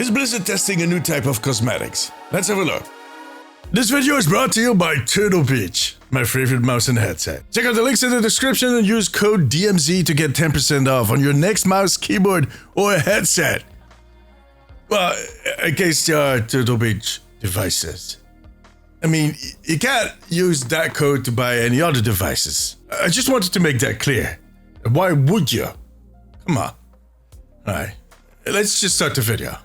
Is Blizzard testing a new type of cosmetics? Let's have a look. This video is brought to you by Turtle Beach, my favorite mouse and headset. Check out the links in the description and use code DMZ to get 10% off on your next mouse, keyboard, or headset. Well, in case there are Turtle Beach devices. I mean, you can't use that code to buy any other devices. I just wanted to make that clear. Why would you? Come on. Alright, let's just start the video.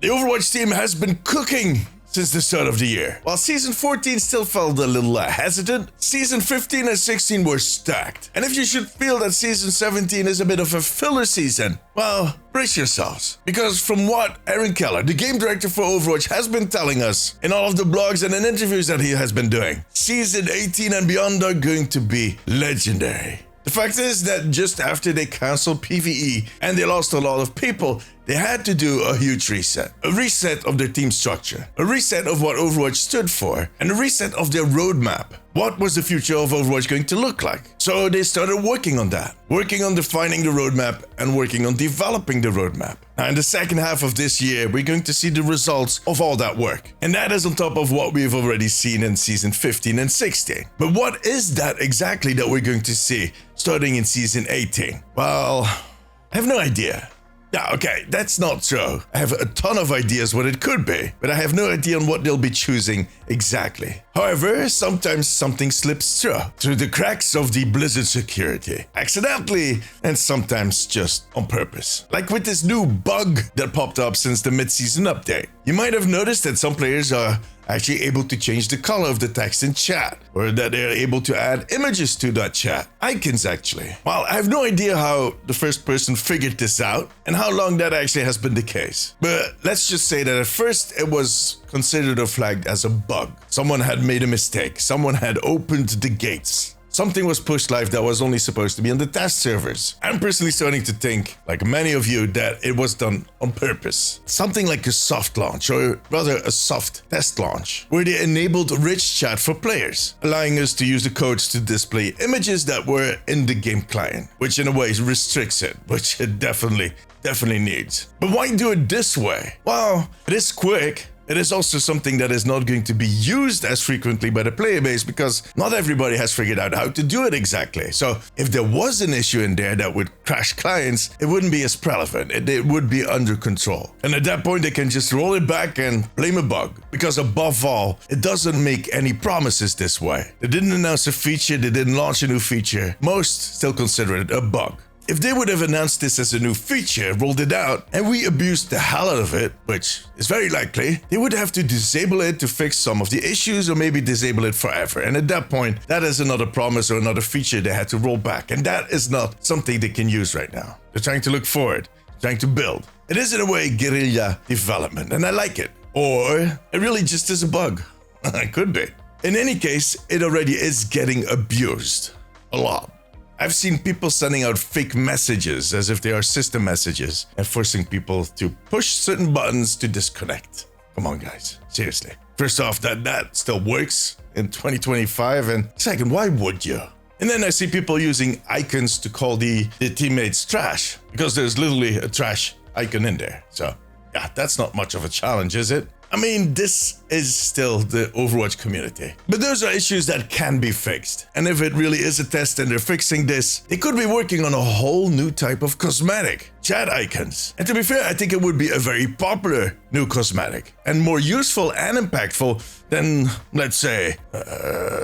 The Overwatch team has been cooking since the start of the year. While Season 14 still felt a little hesitant, Season 15 and 16 were stacked. And if you should feel that Season 17 is a bit of a filler season, well, brace yourselves. Because from what Aaron Keller, the game director for Overwatch, has been telling us in all of the blogs and in interviews that he has been doing, Season 18 and beyond are going to be legendary. The fact is that just after they canceled PvE and they lost a lot of people, they had to do a huge reset. A reset of their team structure, a reset of what Overwatch stood for, and a reset of their roadmap. What was the future of Overwatch going to look like? So they started working on that, working on defining the roadmap and working on developing the roadmap. Now in the second half of this year, we're going to see the results of all that work. And that is on top of what we've already seen in Season 15 and 16. But what is that exactly that we're going to see starting in Season 18? Well, I have no idea. Yeah, okay, that's not true. I have a ton of ideas what it could be, but I have no idea on what they'll be choosing exactly. However, sometimes something slips through the cracks of the Blizzard security, accidentally, and sometimes just on purpose. Like with this new bug that popped up since the mid-season update. You might have noticed that some players are actually able to change the color of the text in chat, or that they're able to add images to that chat. Icons, actually. Well, I have no idea how the first person figured this out, and how long that actually has been the case. But let's just say that at first it was considered or flagged as a bug. Someone had made a mistake. Someone had opened the gates. Something was pushed live that was only supposed to be on the test servers. I'm personally starting to think, like many of you, that it was done on purpose. Something like a soft launch, or rather a soft test launch, where they enabled rich chat for players, allowing us to use the codes to display images that were in the game client, which in a way restricts it, which it definitely needs. But why do it this way? Well, it is quick. It is also something that is not going to be used as frequently by the player base because not everybody has figured out how to do it exactly. So if there was an issue in there that would crash clients, it wouldn't be as prevalent. It would be under control. And at that point, they can just roll it back and blame a bug. Because above all, it doesn't make any promises this way. They didn't announce a feature, they didn't launch a new feature. Most still consider it a bug. If they would have announced this as a new feature, rolled it out, and we abused the hell out of it, which is very likely, they would have to disable it to fix some of the issues or maybe disable it forever. And at that point, that is another promise or another feature they had to roll back. And that is not something they can use right now. They're trying to look forward, trying to build. It is in a way guerrilla development, and I like it. Or it really just is a bug. It could be. In any case, it already is getting abused. A lot. I've seen people sending out fake messages as if they are system messages and forcing people to push certain buttons to disconnect. Come on, guys. Seriously. First off, that still works in 2025. And second, why would you? And then I see people using icons to call the teammates trash because there's literally a trash icon in there. So yeah, that's not much of a challenge, is it? I mean, this is still the Overwatch community. But those are issues that can be fixed. And if it really is a test and they're fixing this, they could be working on a whole new type of cosmetic, chat icons. And to be fair, I think it would be a very popular new cosmetic and more useful and impactful than, let's say,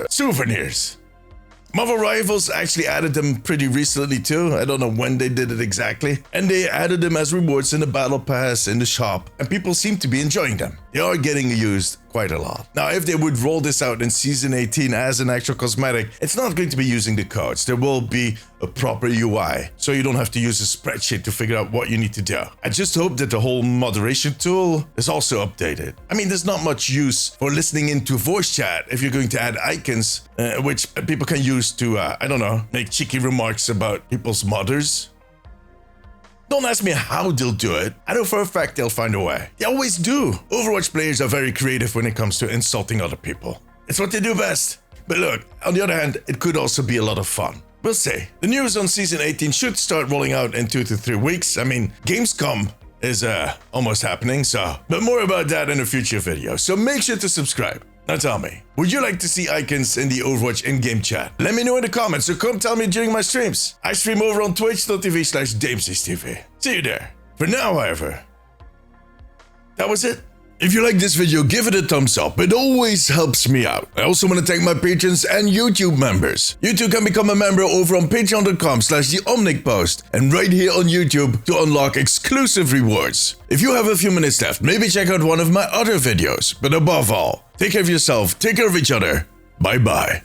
Souvenirs. Marvel Rivals actually added them pretty recently too. I don't know when they did it exactly. And they added them as rewards in the battle pass in the shop. And people seem to be enjoying them. They are getting used quite a lot. Now, if they would roll this out in Season 18 as an actual cosmetic, it's not going to be using the codes. There will be a proper UI, so you don't have to use a spreadsheet to figure out what you need to do. I just hope that the whole moderation tool is also updated. I mean, there's not much use for listening into voice chat if you're going to add icons, which people can use to, I don't know, make cheeky remarks about people's mothers. Don't ask me how they'll do it. I know for a fact they'll find a way. They always do. Overwatch players are very creative when it comes to insulting other people. It's what they do best. But look, on the other hand, it could also be a lot of fun. we'll see. The news on Season 18 should start rolling out in 2 to 3 weeks. I mean, Gamescom is almost happening, but more about that in a future video. So make sure to subscribe. Now tell me, would you like to see icons in the Overwatch in-game chat? Let me know in the comments, or come tell me during my streams. I stream over on twitch.tv/DeemziesTV. See you there. For now, however, that was it. If you like this video, give it a thumbs up. It always helps me out. I also want to thank my patrons and YouTube members. You too can become a member over on patreon.com/theomnicpost and right here on YouTube to unlock exclusive rewards. If you have a few minutes left, maybe check out one of my other videos. But above all, take care of yourself, take care of each other. Bye bye.